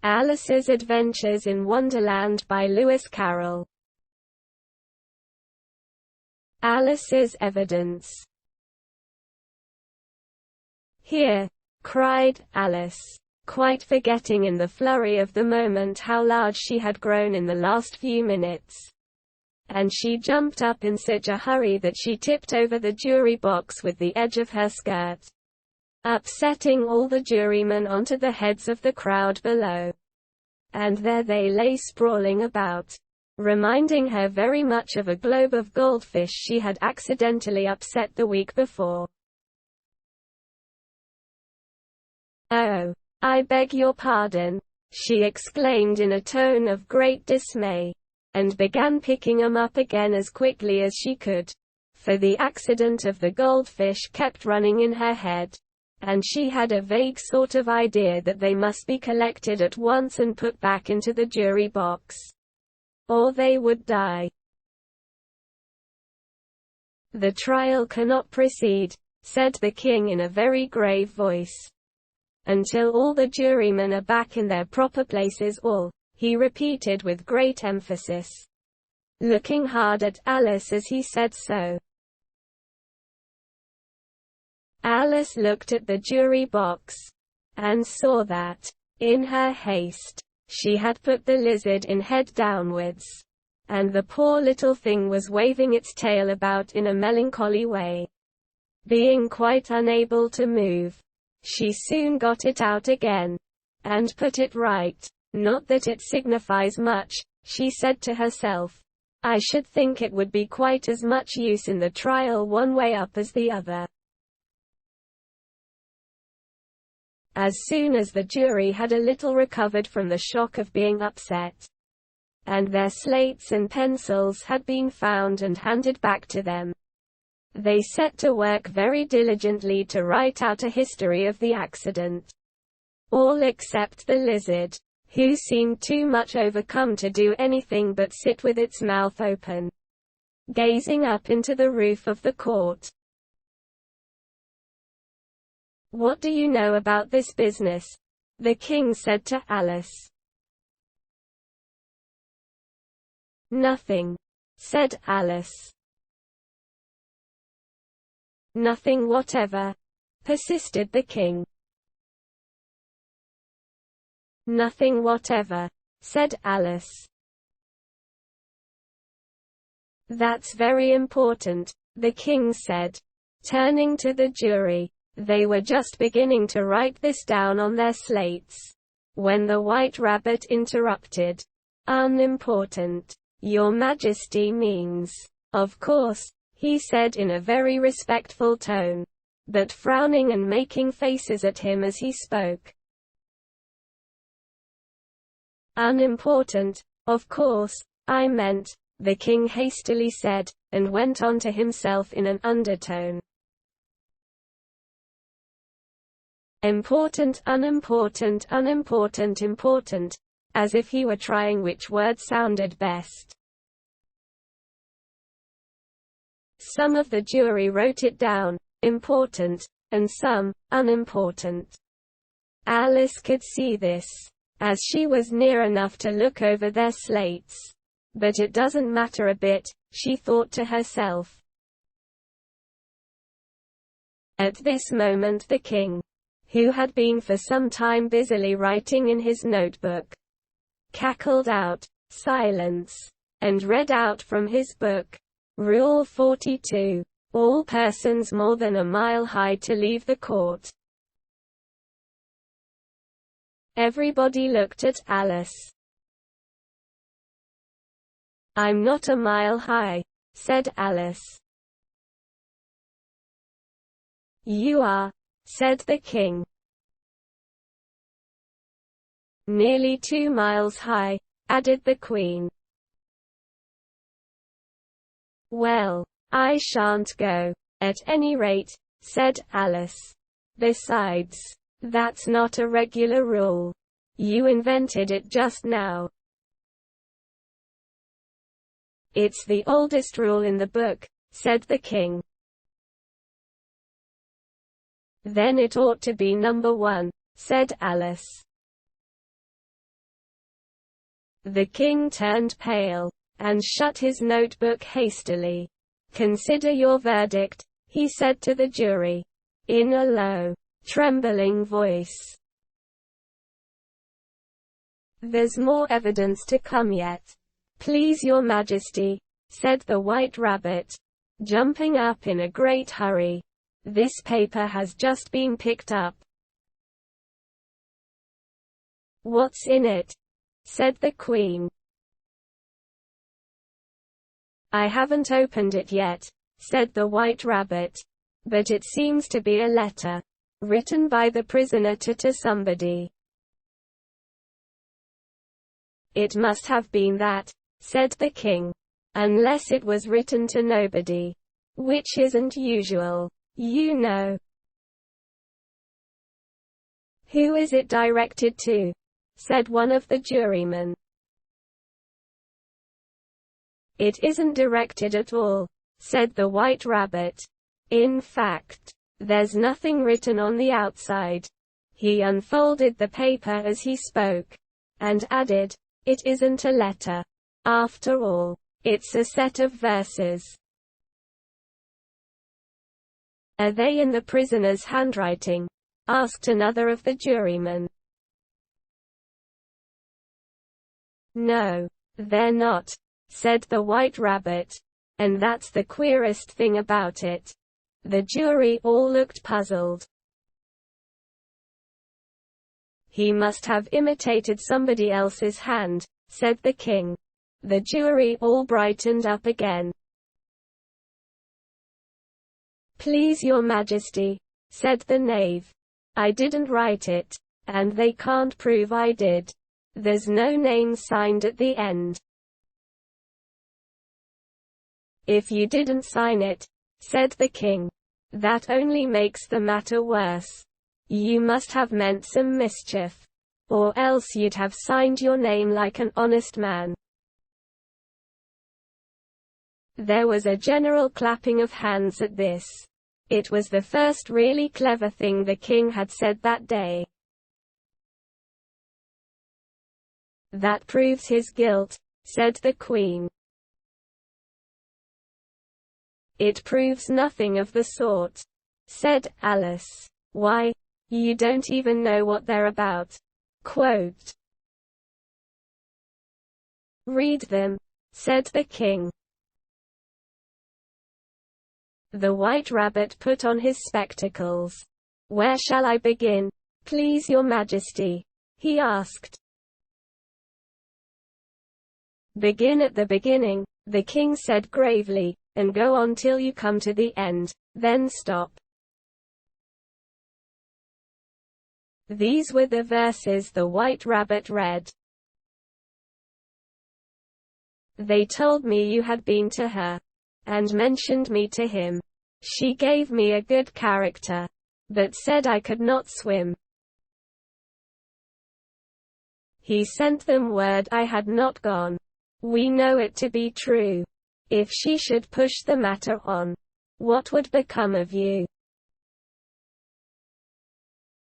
Alice's Adventures in Wonderland by Lewis Carroll. Alice's evidence. "Here!" cried Alice, quite forgetting in the flurry of the moment how large she had grown in the last few minutes. And she jumped up in such a hurry that she tipped over the jury box with the edge of her skirt, upsetting all the jurymen onto the heads of the crowd below. And there they lay sprawling about, reminding her very much of a globe of goldfish she had accidentally upset the week before. "Oh, I beg your pardon," she exclaimed in a tone of great dismay, and began picking 'em up again as quickly as she could, for the accident of the goldfish kept running in her head, and she had a vague sort of idea that they must be collected at once and put back into the jury box, or they would die. "The trial cannot proceed," said the king in a very grave voice, "until all the jurymen are back in their proper places. All," he repeated with great emphasis, looking hard at Alice as he said so. Alice looked at the jury box, and saw that, in her haste, she had put the lizard in head downwards, and the poor little thing was waving its tail about in a melancholy way. Being quite unable to move, she soon got it out again, and put it right. "Not that it signifies much," she said to herself. "I should think it would be quite as much use in the trial one way up as the other." As soon as the jury had a little recovered from the shock of being upset, and their slates and pencils had been found and handed back to them, they set to work very diligently to write out a history of the accident. All except the lizard, who seemed too much overcome to do anything but sit with its mouth open, gazing up into the roof of the court. "What do you know about this business?" the king said to Alice. "Nothing," said Alice. "Nothing whatever?" persisted the king. "Nothing whatever," said Alice. "That's very important," the king said, turning to the jury. They were just beginning to write this down on their slates, when the White Rabbit interrupted. "Unimportant, Your Majesty means, of course," he said in a very respectful tone, but frowning and making faces at him as he spoke. "Unimportant, of course, I meant," the king hastily said, and went on to himself in an undertone. "Important, unimportant, unimportant, important," as if he were trying which word sounded best. Some of the jury wrote it down, important, and some, unimportant. Alice could see this, as she was near enough to look over their slates. But it doesn't matter a bit, she thought to herself. At this moment the king, who had been for some time busily writing in his notebook, cackled out, "Silence," and read out from his book, Rule 42, "All persons more than a mile high to leave the court." Everybody looked at Alice. "I'm not a mile high," said Alice. "You are," said the king. "Nearly 2 miles high," added the queen. "Well, I shan't go, at any rate," said Alice. "Besides, that's not a regular rule. You invented it just now." "It's the oldest rule in the book," said the king. "Then it ought to be number 1, said Alice. The king turned pale, and shut his notebook hastily. "Consider your verdict," he said to the jury, in a low, trembling voice. "There's more evidence to come yet. Please your majesty," said the White Rabbit, jumping up in a great hurry. "This paper has just been picked up." "What's in it?" said the Queen. "I haven't opened it yet," said the White Rabbit, "but it seems to be a letter, written by the prisoner to somebody." "It must have been that," said the king, "unless it was written to nobody, which isn't usual, you know." "Who is it directed to?" said one of the jurymen. "It isn't directed at all," said the White Rabbit. "In fact, there's nothing written on the outside." He unfolded the paper as he spoke, and added, "It isn't a letter. After all, it's a set of verses." "Are they in the prisoner's handwriting?" asked another of the jurymen. "No, they're not," said the White Rabbit. "And that's the queerest thing about it." The jury all looked puzzled. "He must have imitated somebody else's hand," said the king. The jury all brightened up again. "Please your majesty," said the knave, "I didn't write it, and they can't prove I did. There's no name signed at the end." "If you didn't sign it," said the king, "that only makes the matter worse. You must have meant some mischief. Or else you'd have signed your name like an honest man." There was a general clapping of hands at this. It was the first really clever thing the king had said that day. "That proves his guilt," said the Queen. "It proves nothing of the sort," said Alice. "Why, you don't even know what they're about." Quote. "Read them," said the king. The White Rabbit put on his spectacles. "Where shall I begin, please your majesty?" he asked. "Begin at the beginning," the king said gravely, "and go on till you come to the end, then stop." These were the verses the White Rabbit read. "They told me you had been to her, and mentioned me to him. She gave me a good character, but said I could not swim. He sent them word I had not gone. We know it to be true. If she should push the matter on, what would become of you?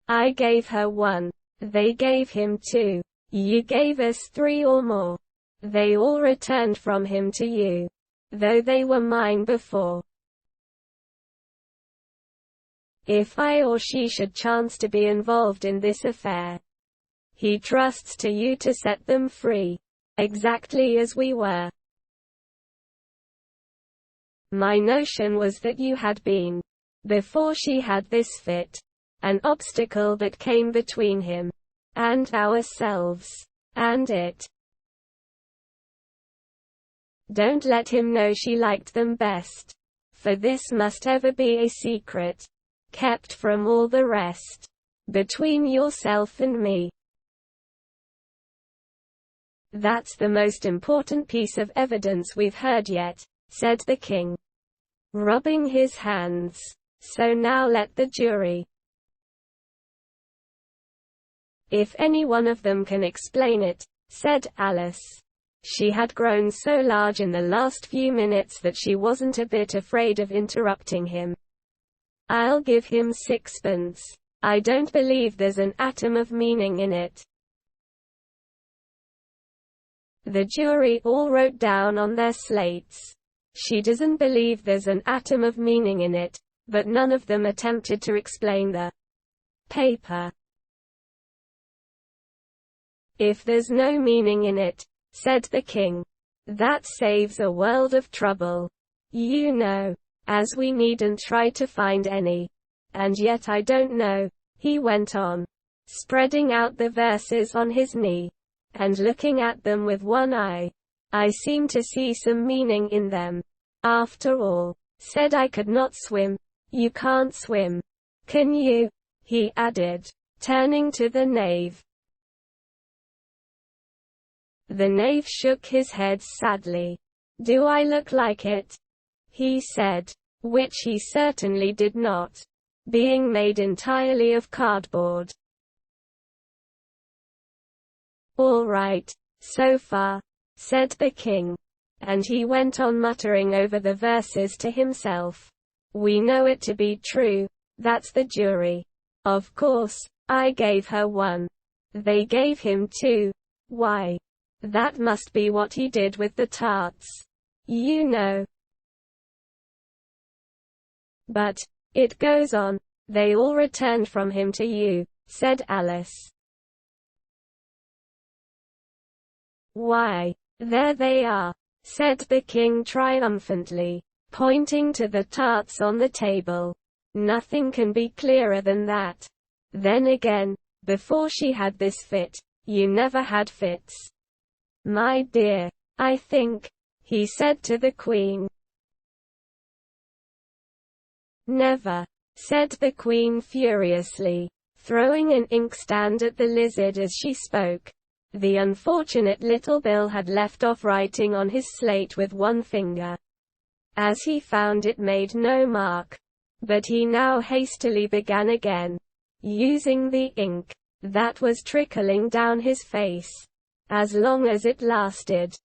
I gave her 1. They gave him 2. You gave us 3 or more. They all returned from him to you, though they were mine before. If I or she should chance to be involved in this affair, he trusts to you to set them free, exactly as we were. My notion was that you had been, before she had this fit, an obstacle that came between him, and ourselves, and it. Don't let him know she liked them best, for this must ever be a secret, kept from all the rest, between yourself and me. That's the most important piece of evidence we've heard yet," said the king, rubbing his hands. "So now let the jury. If any one of them can explain it," said Alice. She had grown so large in the last few minutes that she wasn't a bit afraid of interrupting him. "I'll give him 6pence. I don't believe there's an atom of meaning in it." The jury all wrote down on their slates, "She doesn't believe there's an atom of meaning in it," but none of them attempted to explain the paper. "If there's no meaning in it," said the king, "that saves a world of trouble. You know, as we needn't try to find any. And yet I don't know," he went on, spreading out the verses on his knee, and looking at them with one eye. "I seem to see some meaning in them. After all, said I could not swim. You can't swim. Can you?" he added, turning to the knave. The knave shook his head sadly. "Do I look like it?" he said, which he certainly did not, being made entirely of cardboard. "All right, so far," said the king, and he went on muttering over the verses to himself. "We know it to be true, that's the jury. Of course, I gave her 1. They gave him 2. Why? That must be what he did with the tarts. You know. But, it goes on, they all returned from him to you," said Alice. "Why, there they are," said the king triumphantly, pointing to the tarts on the table. "Nothing can be clearer than that. Then again, before she had this fit, you never had fits. My dear, I think," he said to the queen. "Never," said the queen furiously, throwing an inkstand at the lizard as she spoke. The unfortunate little Bill had left off writing on his slate with one finger, as he found it made no mark. But he now hastily began again, using the ink that was trickling down his face, as long as it lasted.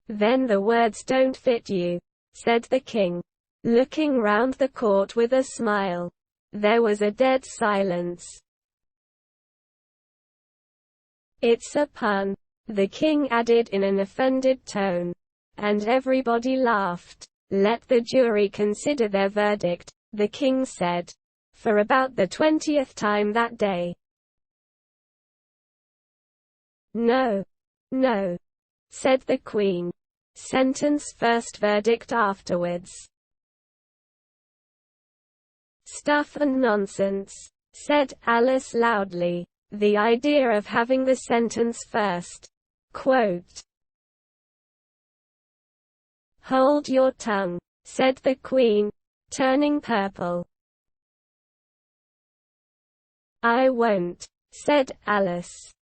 "Then the words don't fit you," said the king, looking round the court with a smile. There was a dead silence. "It's a pun," the king added in an offended tone. And everybody laughed. "Let the jury consider their verdict," the king said, for about the 20th time that day. "No, no," said the queen. "Sentence first, verdict afterwards." "Stuff and nonsense," said Alice loudly. "The idea of having the sentence first." Quote, "Hold your tongue," said the queen, turning purple. "I won't," said Alice.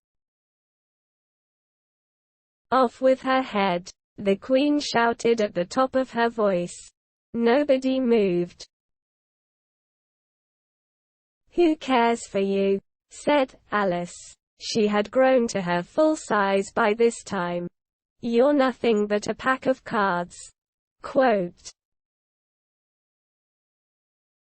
"Off with her head," the queen shouted at the top of her voice. Nobody moved. "Who cares for you?" said Alice. She had grown to her full size by this time. "You're nothing but a pack of cards." Quote.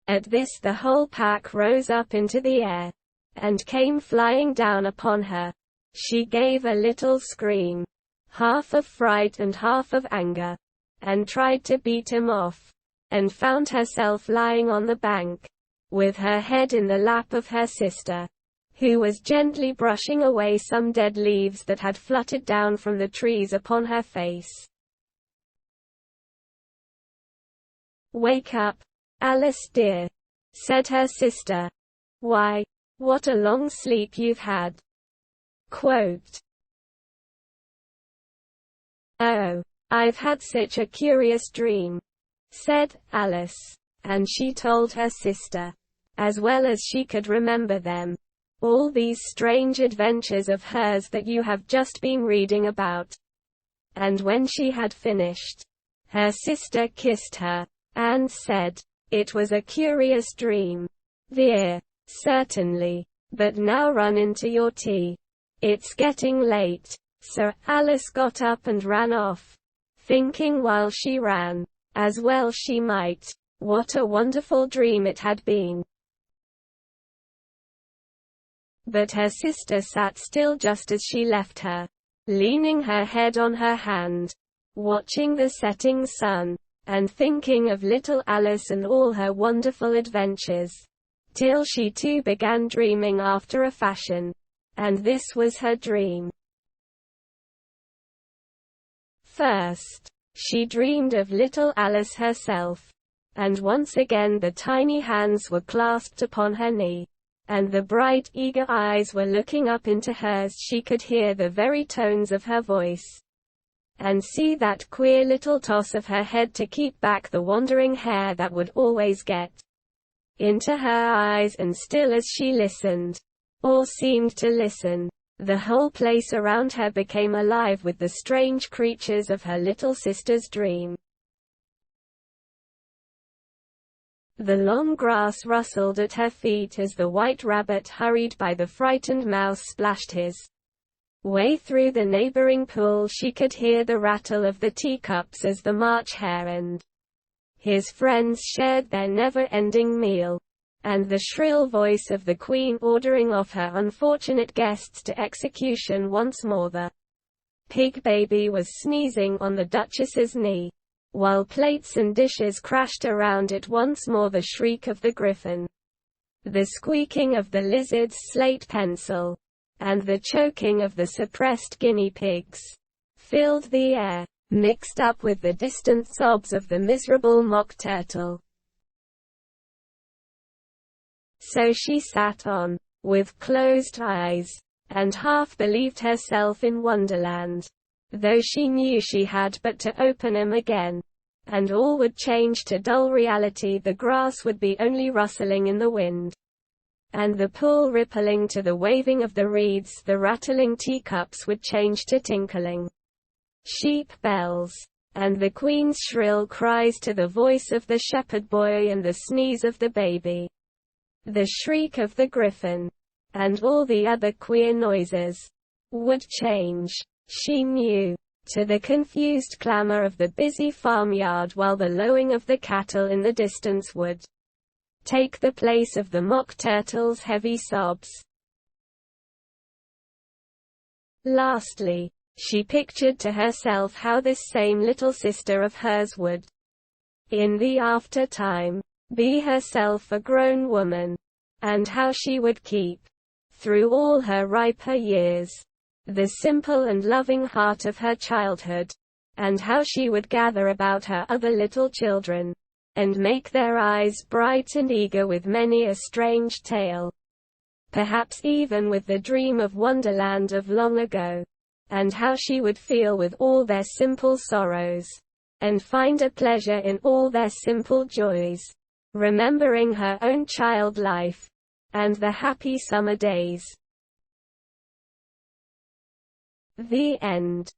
At this the whole pack rose up into the air, and came flying down upon her. She gave a little scream, half of fright and half of anger, and tried to beat him off, and found herself lying on the bank, with her head in the lap of her sister, who was gently brushing away some dead leaves that had fluttered down from the trees upon her face. "Wake up, Alice dear," said her sister. "Why, what a long sleep you've had." Quote. "Oh, I've had such a curious dream," said Alice, and she told her sister, as well as she could remember them, all these strange adventures of hers that you have just been reading about. And when she had finished, her sister kissed her, and said, "It was a curious dream, dear." "Certainly. But now run into your tea. It's getting late." So Alice got up and ran off, thinking while she ran, as well she might, what a wonderful dream it had been. But her sister sat still just as she left her, leaning her head on her hand, watching the setting sun, and thinking of little Alice and all her wonderful adventures, till she too began dreaming after a fashion. And this was her dream. First, she dreamed of little Alice herself, and once again the tiny hands were clasped upon her knee, and the bright, eager eyes were looking up into hers. She could hear the very tones of her voice, and see that queer little toss of her head to keep back the wandering hair that would always get into her eyes. And still as she listened, or seemed to listen, the whole place around her became alive with the strange creatures of her little sister's dream. The long grass rustled at her feet as the white rabbit hurried by. The frightened mouse splashed his way through the neighboring pool. She could hear the rattle of the teacups as the March Hare and his friends shared their never-ending meal, and the shrill voice of the Queen ordering off her unfortunate guests to execution once more. The pig baby was sneezing on the Duchess's knee, while plates and dishes crashed around it once more. The shriek of the griffin, the squeaking of the lizard's slate pencil, and the choking of the suppressed guinea pigs filled the air, mixed up with the distant sobs of the miserable mock turtle. So she sat on, with closed eyes, and half believed herself in Wonderland, though she knew she had but to open them again, and all would change to dull reality. The grass would be only rustling in the wind, and the pool rippling to the waving of the reeds. The rattling teacups would change to tinkling sheep bells, and the Queen's shrill cries to the voice of the shepherd boy, and the sneeze of the baby, the shriek of the griffin, and all the other queer noises would change, she knew, to the confused clamor of the busy farmyard, while the lowing of the cattle in the distance would take the place of the mock turtle's heavy sobs. Lastly, she pictured to herself how this same little sister of hers would, in the after-time, be herself a grown woman, and how she would keep, through all her riper years, the simple and loving heart of her childhood, and how she would gather about her other little children, and make their eyes bright and eager with many a strange tale, perhaps even with the dream of Wonderland of long ago, and how she would feel with all their simple sorrows, and find a pleasure in all their simple joys, remembering her own child life, and the happy summer days. The end.